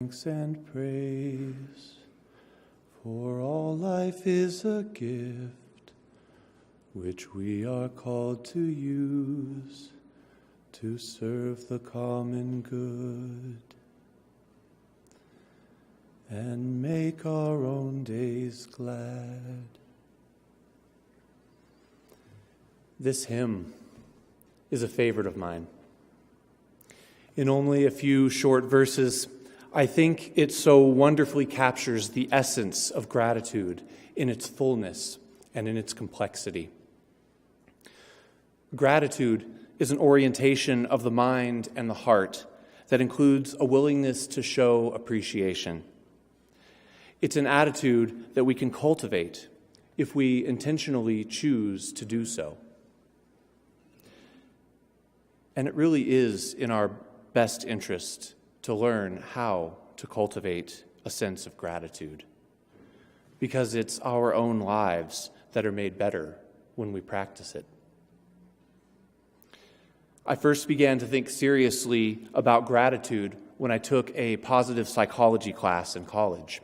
Thanks and praise, for all life is a gift, which we are called to use to serve the common good and make our own days glad. This hymn is a favorite of mine. In only a few short verses, I think it so wonderfully captures the essence of gratitude in its fullness and in its complexity. Gratitude is an orientation of the mind and the heart that includes a willingness to show appreciation. It's an attitude that we can cultivate if we intentionally choose to do so. And it really is in our best interest to learn how to cultivate a sense of gratitude, because it's our own lives that are made better when we practice it. I first began to think seriously about gratitude when I took a positive psychology class in college.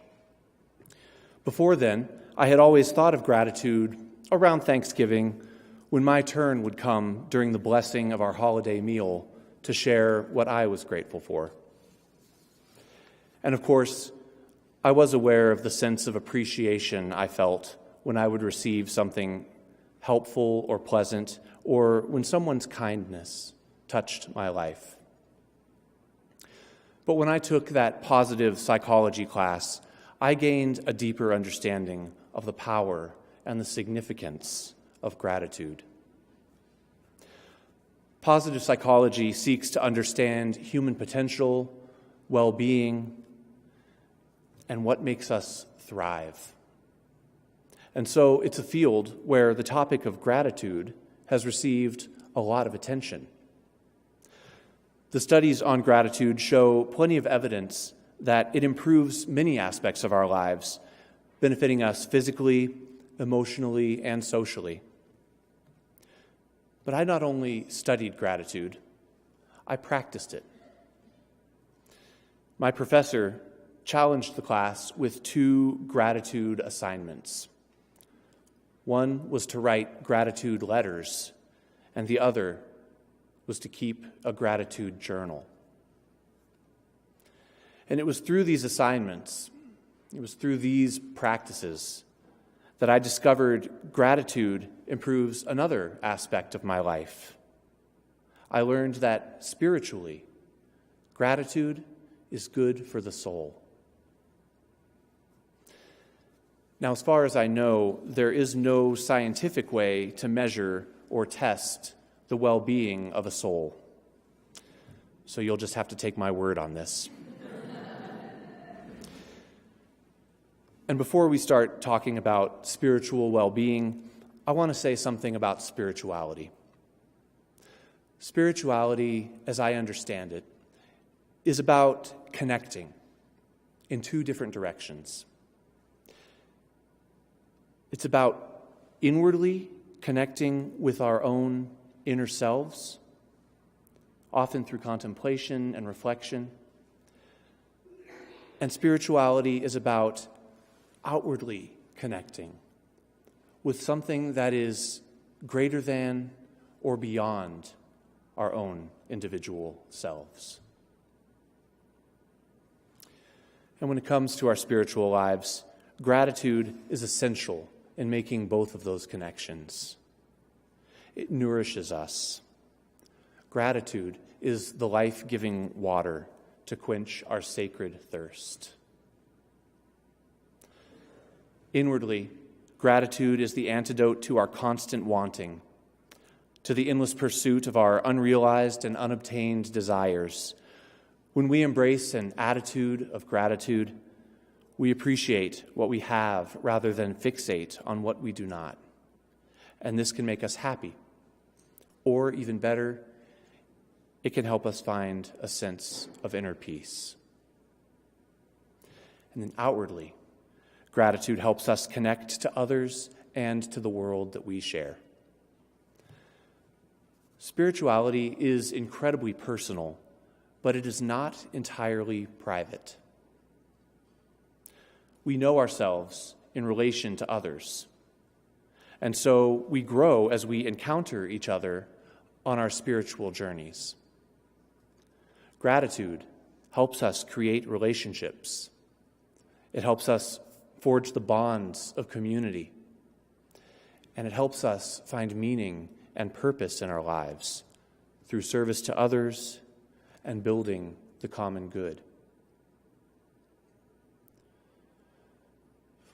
Before then, I had always thought of gratitude around Thanksgiving, when my turn would come during the blessing of our holiday meal to share what I was grateful for. And of course, I was aware of the sense of appreciation I felt when I would receive something helpful or pleasant, or when someone's kindness touched my life. But when I took that positive psychology class, I gained a deeper understanding of the power and the significance of gratitude. Positive psychology seeks to understand human potential, well-being, and what makes us thrive. And so it's a field where the topic of gratitude has received a lot of attention. The studies on gratitude show plenty of evidence that it improves many aspects of our lives, benefiting us physically, emotionally, and socially. But I not only studied gratitude, I practiced it. My professor challenged the class with 2 gratitude assignments. One was to write gratitude letters, and the other was to keep a gratitude journal. And it was through these assignments, it was through these practices that I discovered gratitude improves another aspect of my life. I learned that spiritually, gratitude is good for the soul. Now, as far as I know, there is no scientific way to measure or test the well-being of a soul. So you'll just have to take my word on this. And before we start talking about spiritual well-being, I want to say something about spirituality. Spirituality, as I understand it, is about connecting in 2 different directions. It's about inwardly connecting with our own inner selves, often through contemplation and reflection. And spirituality is about outwardly connecting with something that is greater than or beyond our own individual selves. And when it comes to our spiritual lives, gratitude is essential in making both of those connections. It nourishes us. Gratitude is the life-giving water to quench our sacred thirst. Inwardly, gratitude is the antidote to our constant wanting, to the endless pursuit of our unrealized and unobtained desires. When we embrace an attitude of gratitude, we appreciate what we have rather than fixate on what we do not. And this can make us happy. Or even better, it can help us find a sense of inner peace. And then outwardly, gratitude helps us connect to others and to the world that we share. Spirituality is incredibly personal, but it is not entirely private. we know ourselves in relation to others. And so we grow as we encounter each other on our spiritual journeys. Gratitude helps us create relationships. It helps us forge the bonds of community. And it helps us find meaning and purpose in our lives through service to others and building the common good.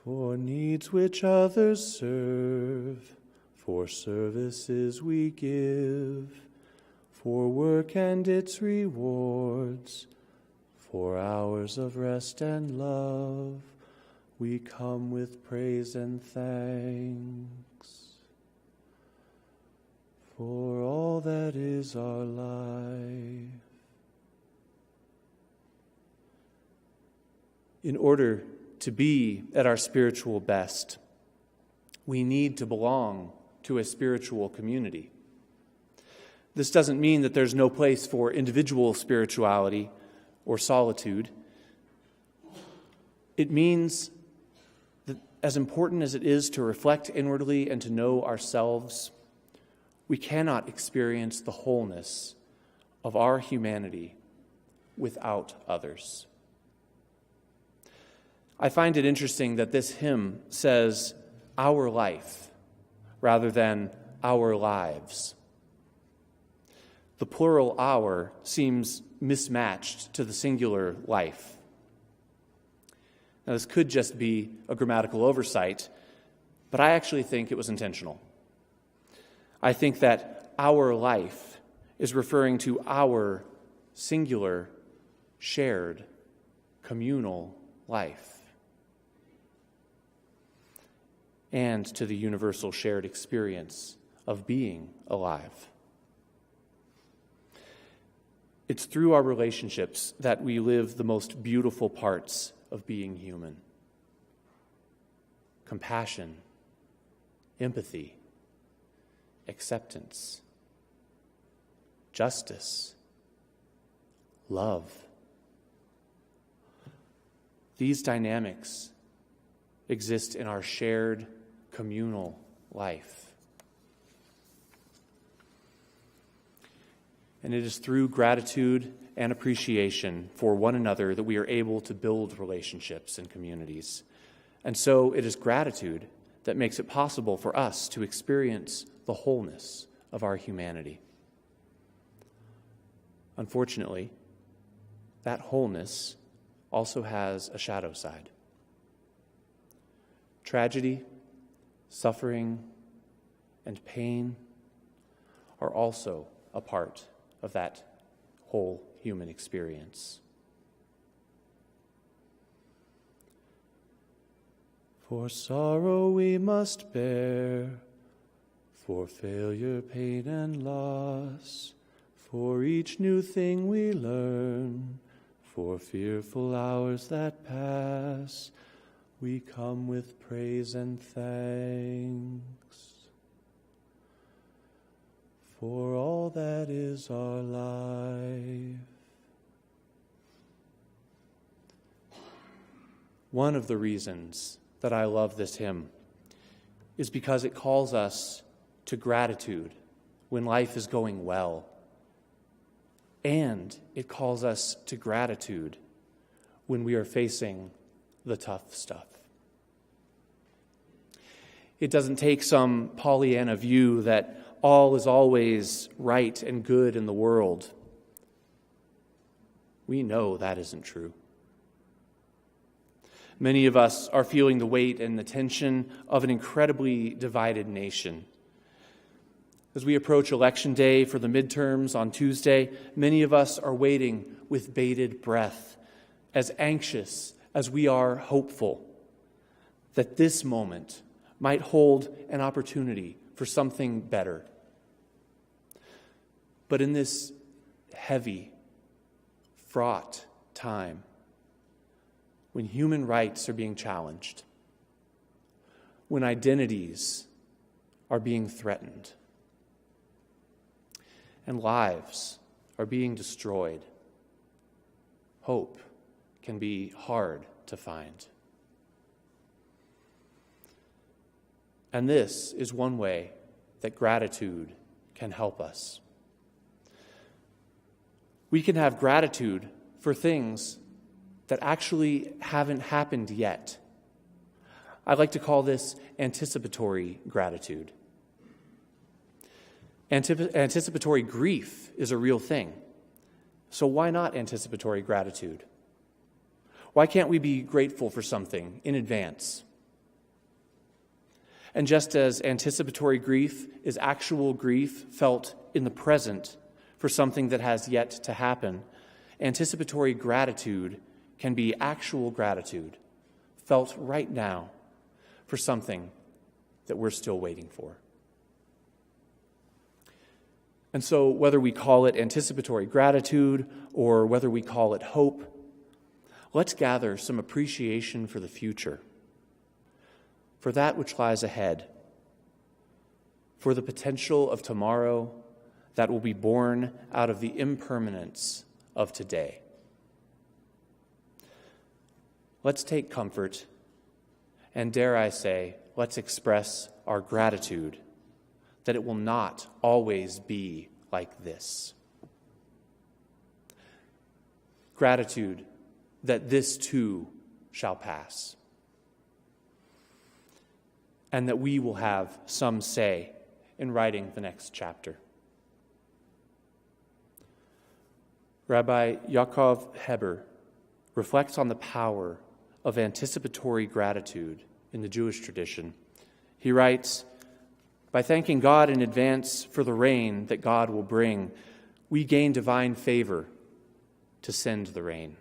For needs which others serve, for services we give, for work and its rewards, for hours of rest and love, we come with praise and thanks. For all that is our life. In order to be at our spiritual best, we need to belong to a spiritual community. This doesn't mean that there's no place for individual spirituality or solitude. It means that as important as it is to reflect inwardly and to know ourselves, we cannot experience the wholeness of our humanity without others. I find it interesting that this hymn says our life rather than our lives. The plural our seems mismatched to the singular life. Now, this could just be a grammatical oversight, but I actually think it was intentional. I think that our life is referring to our singular, shared, communal life, and to the universal shared experience of being alive. It's through our relationships that we live the most beautiful parts of being human. Compassion, empathy, acceptance, justice, love. These dynamics exist in our shared communal life. And it is through gratitude and appreciation for one another that we are able to build relationships and communities. And so it is gratitude that makes it possible for us to experience the wholeness of our humanity. Unfortunately, that wholeness also has a shadow side. Tragedy, suffering, and pain are also a part of that whole human experience. For sorrow we must bear, for failure, pain, and loss, for each new thing we learn, for fearful hours that pass, we come with praise and thanks. For all that is our life. One of the reasons that I love this hymn is because it calls us to gratitude when life is going well. And it calls us to gratitude when we are facing the tough stuff. It doesn't take some Pollyanna view that all is always right and good in the world. We know that isn't true. Many of us are feeling the weight and the tension of an incredibly divided nation. As we approach Election Day for the midterms on Tuesday, many of us are waiting with bated breath, as anxious as we are hopeful that this moment might hold an opportunity for something better. But in this heavy, fraught time, when human rights are being challenged, when identities are being threatened, and lives are being destroyed, hope can be hard to find. And this is one way that gratitude can help us. We can have gratitude for things that actually haven't happened yet. I like to call this anticipatory gratitude. Anticipatory grief is a real thing. So why not anticipatory gratitude? Why can't we be grateful for something in advance? And just as anticipatory grief is actual grief felt in the present for something that has yet to happen, anticipatory gratitude can be actual gratitude felt right now for something that we're still waiting for. And so whether we call it anticipatory gratitude or whether we call it hope, let's gather some appreciation for the future, for that which lies ahead, for the potential of tomorrow that will be born out of the impermanence of today. Let's take comfort, and dare I say, let's express our gratitude that it will not always be like this. Gratitude that this too shall pass, and that we will have some say in writing the next chapter. Rabbi Yaakov Heber reflects on the power of anticipatory gratitude in the Jewish tradition. He writes, "By thanking God in advance for the rain that God will bring, we gain divine favor to send the rain."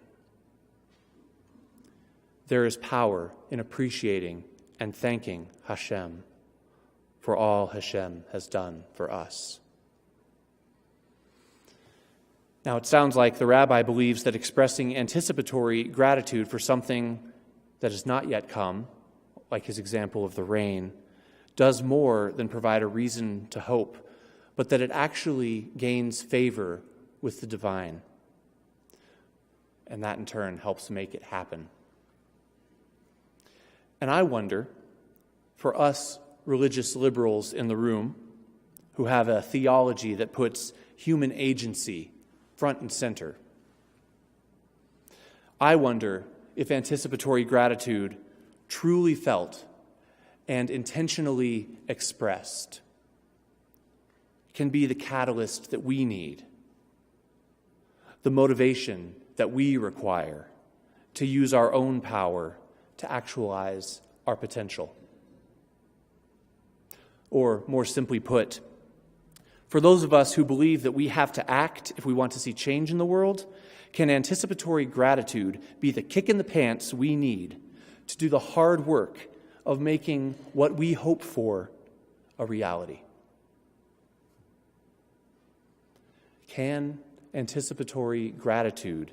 There is power in appreciating and thanking Hashem for all Hashem has done for us. Now, it sounds like the rabbi believes that expressing anticipatory gratitude for something that has not yet come, like his example of the rain, does more than provide a reason to hope, but that it actually gains favor with the divine. And that in turn helps make it happen. And I wonder, for us religious liberals in the room who have a theology that puts human agency front and center, I wonder if anticipatory gratitude, truly felt and intentionally expressed, can be the catalyst that we need, the motivation that we require to use our own power to actualize our potential. Or, more simply put, for those of us who believe that we have to act if we want to see change in the world, can anticipatory gratitude be the kick in the pants we need to do the hard work of making what we hope for a reality? Can anticipatory gratitude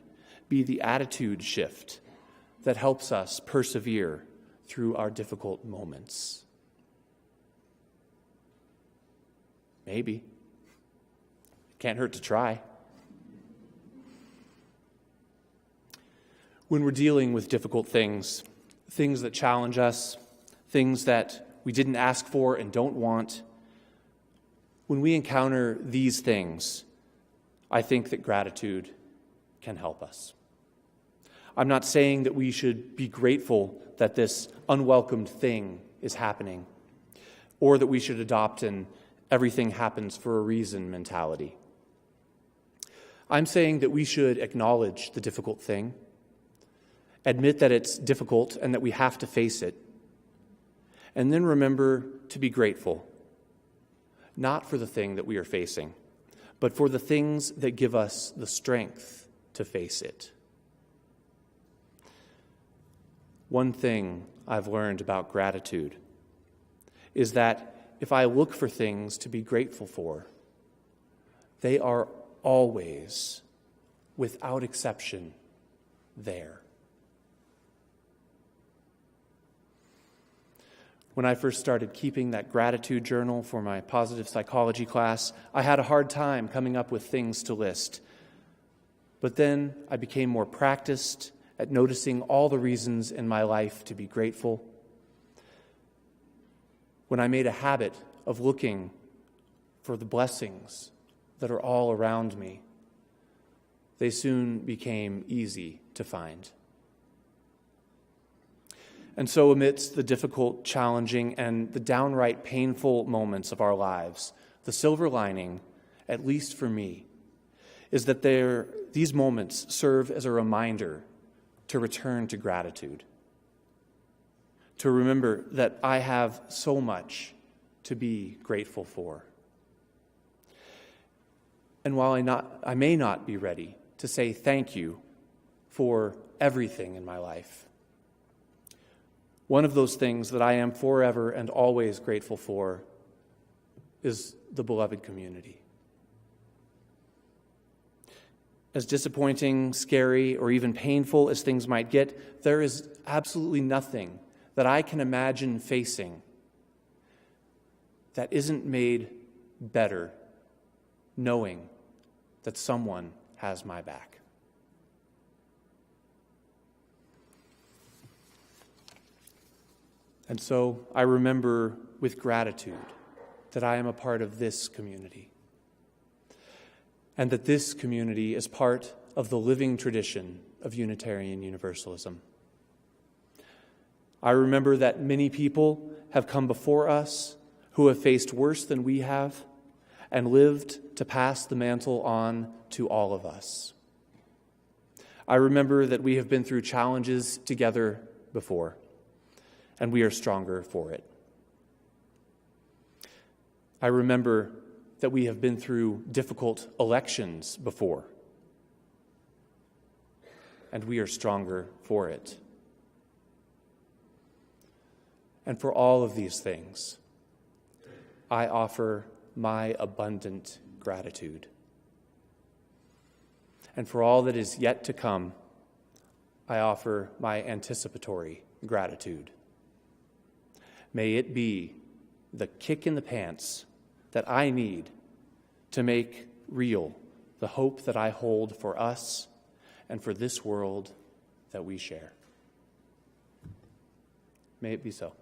be the attitude shift that helps us persevere through our difficult moments? Maybe. Can't hurt to try. When we're dealing with difficult things, things that challenge us, things that we didn't ask for and don't want, when we encounter these things, I think that gratitude can help us. I'm not saying that we should be grateful that this unwelcomed thing is happening, or that we should adopt an everything happens for a reason mentality. I'm saying that we should acknowledge the difficult thing, admit that it's difficult and that we have to face it, and then remember to be grateful, not for the thing that we are facing, but for the things that give us the strength to face it. One thing I've learned about gratitude is that if I look for things to be grateful for, they are always, without exception, there. When I first started keeping that gratitude journal for my positive psychology class, I had a hard time coming up with things to list. But then I became more practiced at noticing all the reasons in my life to be grateful. when I made a habit of looking for the blessings that are all around me, they soon became easy to find. And so amidst the difficult, challenging, and the downright painful moments of our lives, the silver lining, at least for me, is that these moments serve as a reminder to return to gratitude, to remember that I have so much to be grateful for. And while I may not be ready to say thank you for everything in my life, one of those things that I am forever and always grateful for is the beloved community. As disappointing, scary, or even painful as things might get, there is absolutely nothing that I can imagine facing that isn't made better knowing that someone has my back. And so I remember with gratitude that I am a part of this community, and that this community is part of the living tradition of Unitarian Universalism. I remember that many people have come before us who have faced worse than we have and lived to pass the mantle on to all of us. I remember that we have been through challenges together before, and we are stronger for it. I remember that we have been through difficult elections before, and we are stronger for it. And for all of these things, I offer my abundant gratitude. And for all that is yet to come, I offer my anticipatory gratitude. May it be the kick in the pants that I need to make real the hope that I hold for us and for this world that we share. May it be so.